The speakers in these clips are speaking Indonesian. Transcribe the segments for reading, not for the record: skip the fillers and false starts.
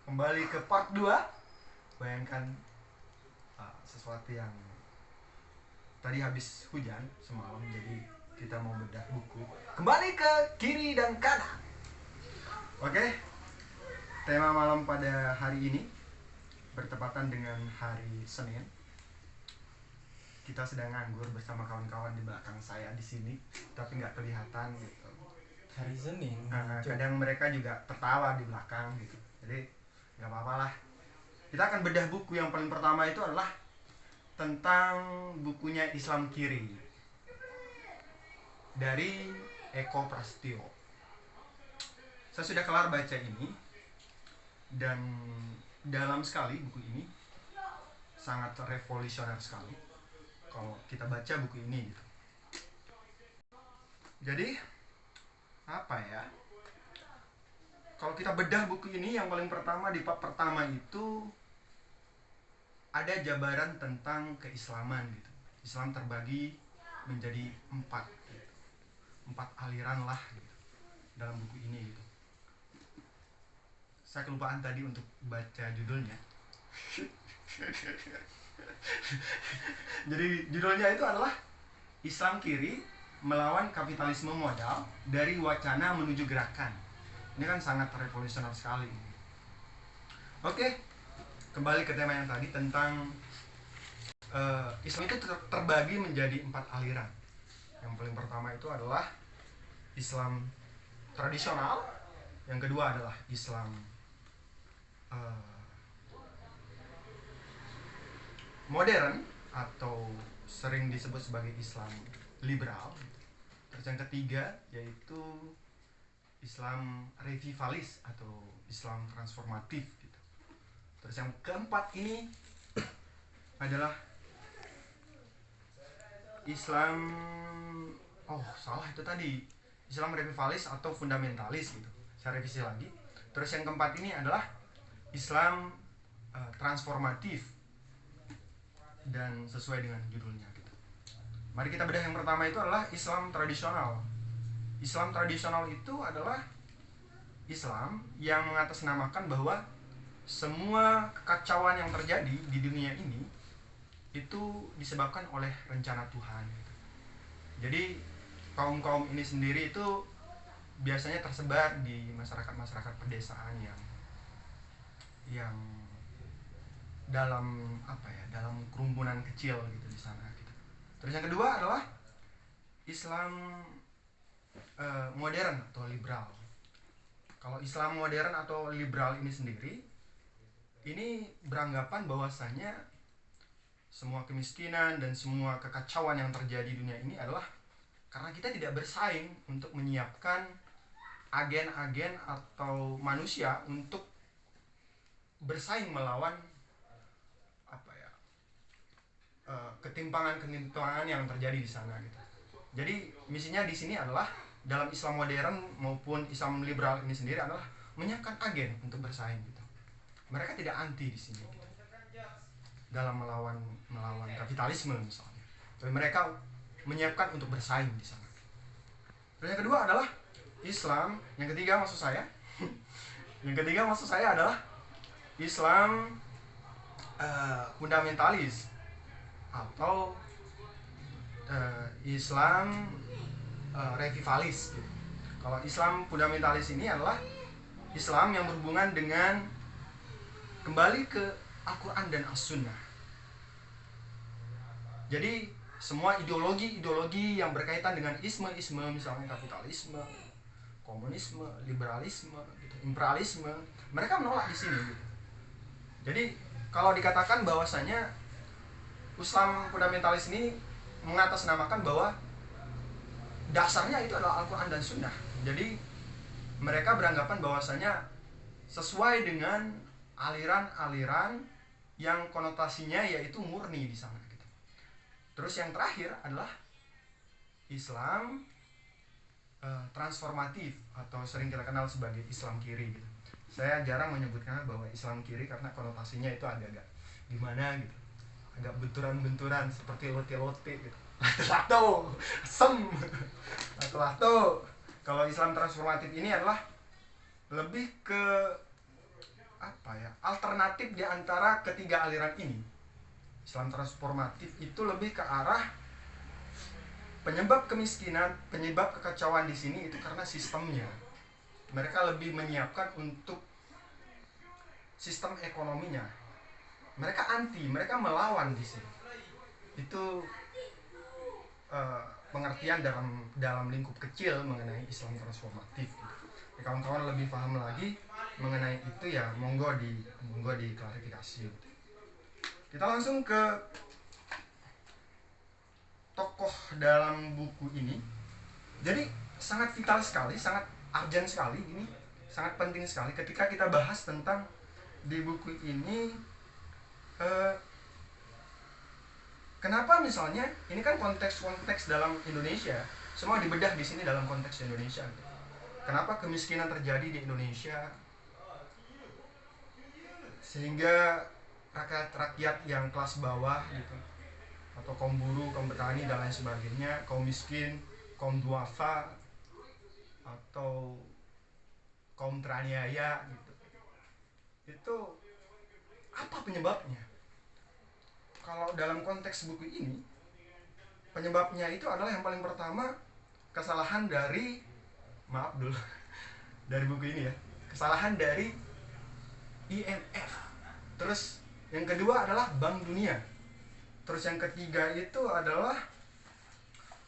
Kembali ke part 2. Bayangkan sesuatu yang tadi habis hujan semalam, jadi kita mau bedah buku. Kembali ke kiri dan kanan. Oke, tema malam pada hari ini bertepatan dengan hari Senin. Kita sedang nganggur bersama kawan-kawan di belakang saya di sini, tapi nggak kelihatan gitu. Hari Senin. Kadang mereka juga tertawa di belakang gitu. Jadi nggak apa-apa lah. Kita akan bedah buku. Yang paling pertama itu adalah tentang bukunya Islam Kiri dari Eko Prasetyo. Saya sudah kelar baca ini dan dalam sekali buku ini, sangat revolusioner sekali kalau kita baca buku ini gitu. Jadi apa ya, kalau kita bedah buku ini, yang paling pertama di bab pertama itu ada jabaran tentang keislaman gitu. Islam terbagi menjadi 4 gitu. 4 aliran lah gitu dalam buku ini gitu. Saya kelupaan tadi untuk baca judulnya. Jadi judulnya itu adalah Islam Kiri Melawan Kapitalisme Modal, dari Wacana Menuju Gerakan. Ini kan sangat revolusioner sekali. Oke, kembali ke tema yang tadi tentang Islam itu terbagi menjadi 4 aliran. Yang paling pertama itu adalah Islam tradisional. Yang kedua adalah Islam modern atau sering disebut sebagai Islam liberal. Terus yang ketiga yaitu Islam revivalis atau Islam transformatif gitu. Terus yang keempat ini adalah Islam itu tadi Islam revivalis atau fundamentalis gitu. Saya revisi lagi. Terus yang keempat ini adalah Islam transformatif, dan sesuai dengan judulnya gitu. Mari kita bedah. Yang pertama itu adalah Islam tradisional. Islam tradisional itu adalah Islam yang mengatasnamakan bahwa semua kekacauan yang terjadi di dunia ini itu disebabkan oleh rencana Tuhan gitu. Jadi kaum ini sendiri itu biasanya tersebar di masyarakat pedesaan yang dalam dalam kerumunan kecil gitu di sana gitu. Terus yang kedua adalah Islam modern atau liberal. Kalau Islam modern atau liberal ini sendiri, ini beranggapan bahwasanya semua kemiskinan dan semua kekacauan yang terjadi di dunia ini adalah karena kita tidak bersaing untuk menyiapkan agen-agen atau manusia untuk bersaing melawan ketimpangan yang terjadi di sana gitu. Jadi misinya di sini adalah dalam Islam modern maupun Islam liberal ini sendiri adalah menyiapkan agen untuk bersaing gitu. Mereka tidak anti di sini gitu, dalam melawan kapitalisme misalnya. Tapi mereka menyiapkan untuk bersaing di sana. Terus yang kedua adalah Islam, yang ketiga maksud saya adalah Islam fundamentalis atau Islam revivalis gitu. Kalau Islam fundamentalis ini adalah Islam yang berhubungan dengan kembali ke Al-Quran dan As-Sunnah. Jadi semua ideologi yang berkaitan dengan isme misalnya kapitalisme, komunisme, liberalisme, gitu, imperialisme, mereka menolak di sini gitu. Jadi kalau dikatakan bahwasanya Islam fundamentalis ini mengatasnamakan bahwa dasarnya itu adalah Al-Quran dan Sunnah. Jadi mereka beranggapan bahwasanya sesuai dengan aliran-aliran yang konotasinya yaitu murni di sana gitu. Terus yang terakhir adalah Islam transformatif atau sering kita kenal sebagai Islam kiri gitu. Saya jarang menyebutkan bahwa Islam kiri karena konotasinya itu agak-agak gimana gitu, agak benturan-benturan seperti lote-lote gitu. Lato, sem, lato. Kalau Islam transformatif ini adalah lebih ke alternatif di antara ketiga aliran ini. Islam transformatif itu lebih ke arah penyebab kemiskinan, penyebab kekacauan di sini itu karena sistemnya. Mereka lebih menyiapkan untuk sistem ekonominya. Mereka anti, mereka melawan di sini. Itu pengertian dalam lingkup kecil mengenai Islam transformatif. Kawan-kawan lebih paham lagi mengenai itu ya monggo diklarifikasi. Kita langsung ke tokoh dalam buku ini. Jadi sangat vital sekali, sangat urgent sekali ini, sangat penting sekali ketika kita bahas tentang di buku ini. Kenapa misalnya ini kan konteks dalam Indonesia, semua dibedah di sini dalam konteks Indonesia. Kenapa kemiskinan terjadi di Indonesia sehingga rakyat yang kelas bawah gitu, atau kaum buruh, kaum petani dan lain sebagainya, kaum miskin, kaum duafa atau kaum teraniaya gitu, itu apa penyebabnya? Kalau dalam konteks buku ini, penyebabnya itu adalah yang paling pertama kesalahan dari dari buku ini ya, kesalahan dari IMF. Terus yang kedua adalah Bank Dunia. Terus yang ketiga itu adalah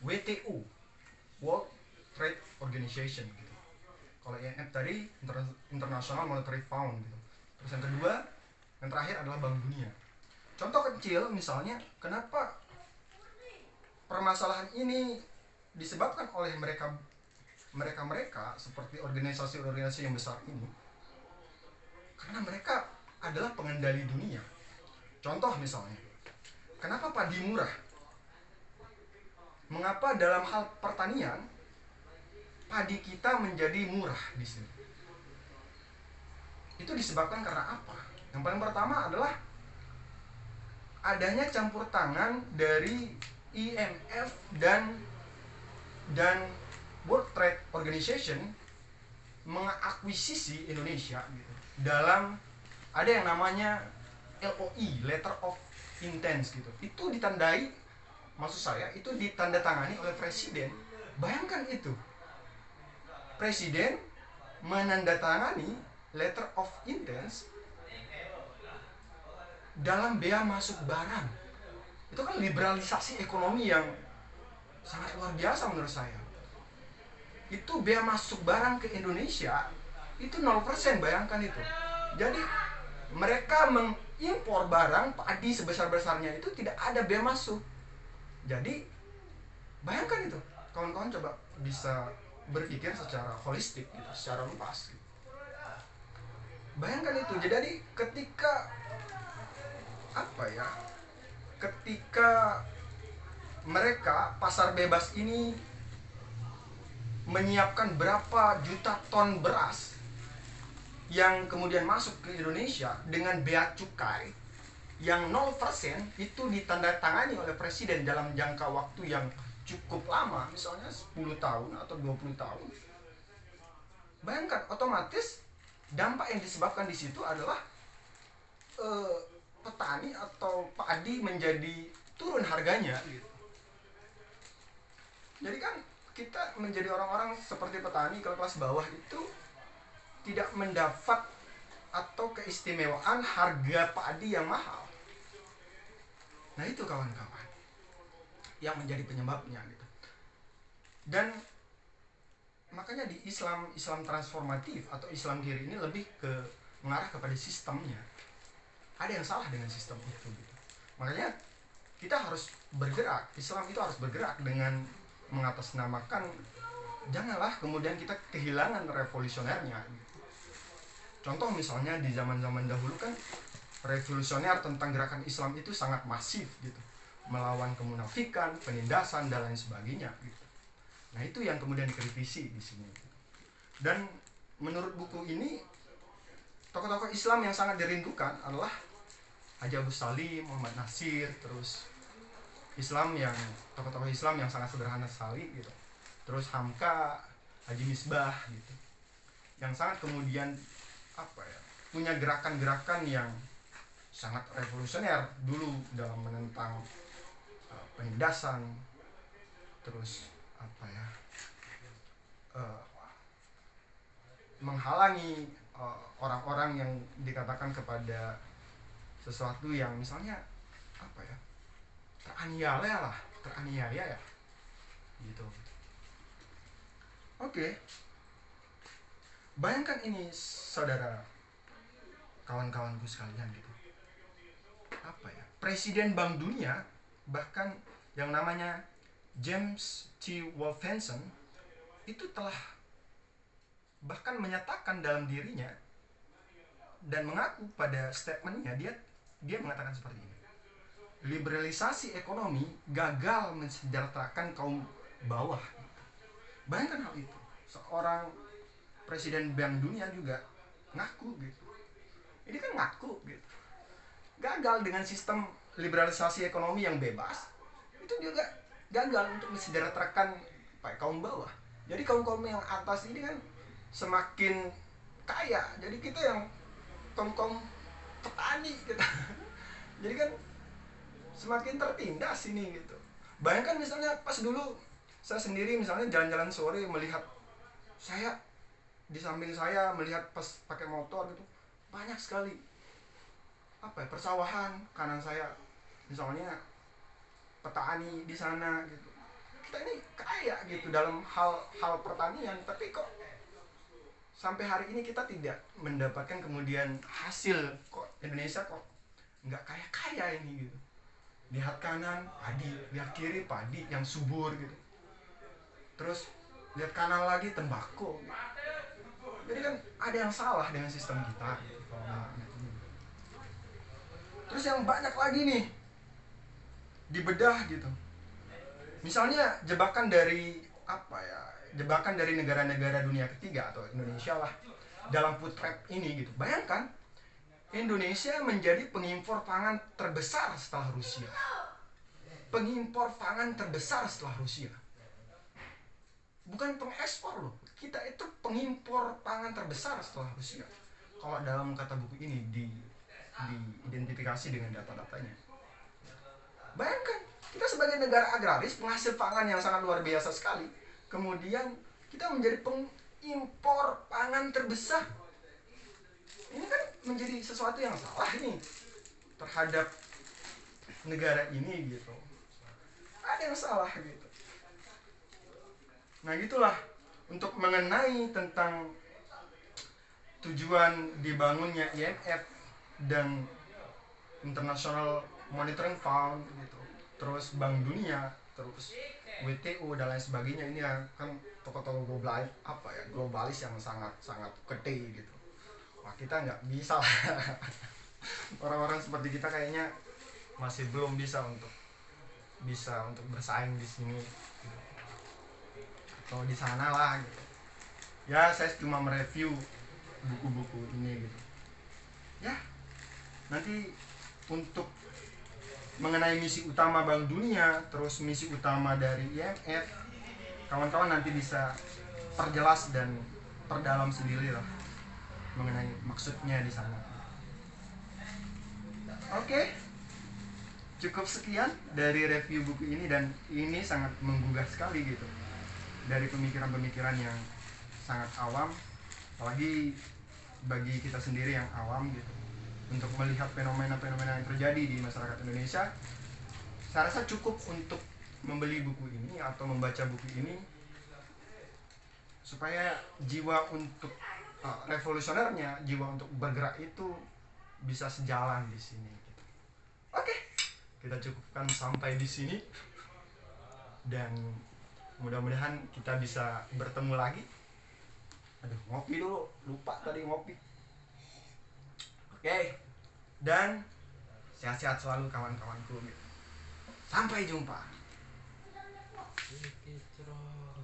WTO, World Trade Organization gitu. Kalau IMF tadi International Monetary Fund gitu. Terus yang kedua, yang terakhir adalah Bank Dunia. Contoh kecil misalnya, kenapa permasalahan ini disebabkan oleh mereka seperti organisasi yang besar ini, karena mereka adalah pengendali dunia. Contoh misalnya, kenapa padi murah? Mengapa dalam hal pertanian padi kita menjadi murah di sini? Itu disebabkan karena apa? Yang paling pertama adalah adanya campur tangan dari IMF dan World Trade Organization mengakuisisi Indonesia gitu. Dalam ada yang namanya LOI, Letter of Intent gitu. Itu ditandai, maksud saya itu ditandatangani oleh presiden. Bayangkan itu. Presiden menandatangani Letter of Intent dalam bea masuk barang. Itu kan liberalisasi ekonomi yang sangat luar biasa menurut saya. Itu bea masuk barang ke Indonesia itu 0%, bayangkan itu. Jadi mereka mengimpor barang padi sebesar-besarnya itu tidak ada bea masuk. Jadi bayangkan itu. Kawan-kawan coba bisa berpikir secara holistik gitu, secara luas gitu. Bayangkan itu. Jadi ketika mereka pasar bebas ini menyiapkan berapa juta ton beras yang kemudian masuk ke Indonesia dengan bea cukai yang 0%, itu ditandatangani oleh presiden dalam jangka waktu yang cukup lama, misalnya 10 tahun atau 20 tahun. Bayangkan, otomatis dampak yang disebabkan di situ adalah petani atau padi menjadi turun harganya gitu. Jadi kan kita menjadi orang-orang seperti petani kelas bawah itu tidak mendapat atau keistimewaan harga padi yang mahal. Nah itu kawan-kawan yang menjadi penyebabnya gitu. Dan makanya di Islam transformatif atau Islam kiri ini lebih mengarah kepada sistemnya. Ada yang salah dengan sistem itu gitu. Makanya kita harus bergerak, Islam itu harus bergerak dengan mengatasnamakan, janganlah kemudian kita kehilangan revolusionernya gitu. Contoh misalnya di zaman-zaman dahulu kan revolusioner tentang gerakan Islam itu sangat masif gitu, melawan kemunafikan, penindasan dan lain sebagainya gitu. Nah itu yang kemudian dikritisi di sini. Dan menurut buku ini tokoh-tokoh Islam yang sangat dirindukan adalah Haji Agus Salim, Muhammad Nasir, terus tokoh-tokoh Islam yang sangat sederhana sekali gitu. Terus Hamka, Haji Misbah gitu. Yang sangat kemudian punya gerakan-gerakan yang sangat revolusioner dulu dalam menentang penindasan, terus apa ya, uh, menghalangi orang-orang yang dikatakan kepada sesuatu yang misalnya apa ya, teraniaya ya gitu. Oke. Bayangkan ini saudara, kawan-kawanku sekalian gitu. Apa ya? Presiden Bank Dunia bahkan yang namanya James T. Wolfenson itu telah bahkan menyatakan dalam dirinya dan mengaku pada statementnya, dia mengatakan seperti ini: liberalisasi ekonomi gagal mensejahterakan kaum bawah. Bayangkan hal itu, seorang presiden Bank Dunia juga ngaku gitu. Ini kan ngaku gitu, gagal dengan sistem liberalisasi ekonomi yang bebas, itu juga gagal untuk mensejahterakan kaum bawah. Jadi kaum-kaum yang atas ini kan semakin kaya, jadi kita yang kaum petani gitu jadi kan semakin tertindas ini gitu. Bayangkan misalnya pas dulu saya sendiri misalnya jalan-jalan sore melihat, saya di samping saya melihat pas pakai motor gitu, banyak sekali apa ya, persawahan, kanan saya misalnya petani di sana gitu. Kita ini kaya gitu dalam hal pertanian, tapi kok sampai hari ini kita tidak mendapatkan kemudian hasil. Kok Indonesia kok nggak kaya ini gitu. Lihat kanan padi, lihat kiri padi yang subur gitu, terus lihat kanan lagi tembakau gitu. Jadi kan ada yang salah dengan sistem kita gitu. Terus yang banyak lagi nih dibedah gitu, misalnya jebakan dari apa ya, jebakan dari negara-negara dunia ketiga atau Indonesia lah dalam food trap ini gitu. Bayangkan Indonesia menjadi pengimpor pangan terbesar setelah Rusia. Pengimpor pangan terbesar setelah Rusia. Bukan pengekspor loh. Kita itu pengimpor pangan terbesar setelah Rusia. Kalau dalam kata buku ini diidentifikasi dengan data-datanya. Bayangkan, kita sebagai negara agraris, penghasil pangan yang sangat luar biasa sekali, kemudian kita menjadi pengimpor pangan terbesar. Ini kan menjadi sesuatu yang salah nih terhadap negara ini gitu. Ada yang salah gitu. Nah gitulah, untuk mengenai tentang tujuan dibangunnya IMF dan International Monetary Fund gitu, terus Bank Dunia, terus WTO dan lain sebagainya, ini kan tokoh-tokoh globalis apa ya, globalis yang sangat gede gitu. Wah kita nggak bisa orang-orang seperti kita kayaknya masih belum bisa untuk bersaing di sini gitu. Atau di sana lah gitu. Ya saya cuma mereview buku-buku ini gitu. Ya nanti untuk mengenai misi utama Bank Dunia, terus misi utama dari IMF, kawan-kawan nanti bisa perjelas dan perdalam sendiri lah mengenai maksudnya di sana. Oke, cukup sekian dari review buku ini, dan ini sangat menggugah sekali gitu, dari pemikiran-pemikiran yang sangat awam, apalagi bagi kita sendiri yang awam gitu, untuk melihat fenomena-fenomena yang terjadi di masyarakat Indonesia. Saya rasa cukup untuk membeli buku ini atau membaca buku ini supaya jiwa untuk revolusionernya, jiwa untuk bergerak itu bisa sejalan di sini gitu. Oke, kita cukupkan sampai di sini, dan mudah-mudahan kita bisa bertemu lagi. Aduh, ngopi dulu, lupa tadi ngopi. Oke, dan sehat-sehat selalu kawan-kawanku gitu. Sampai jumpa.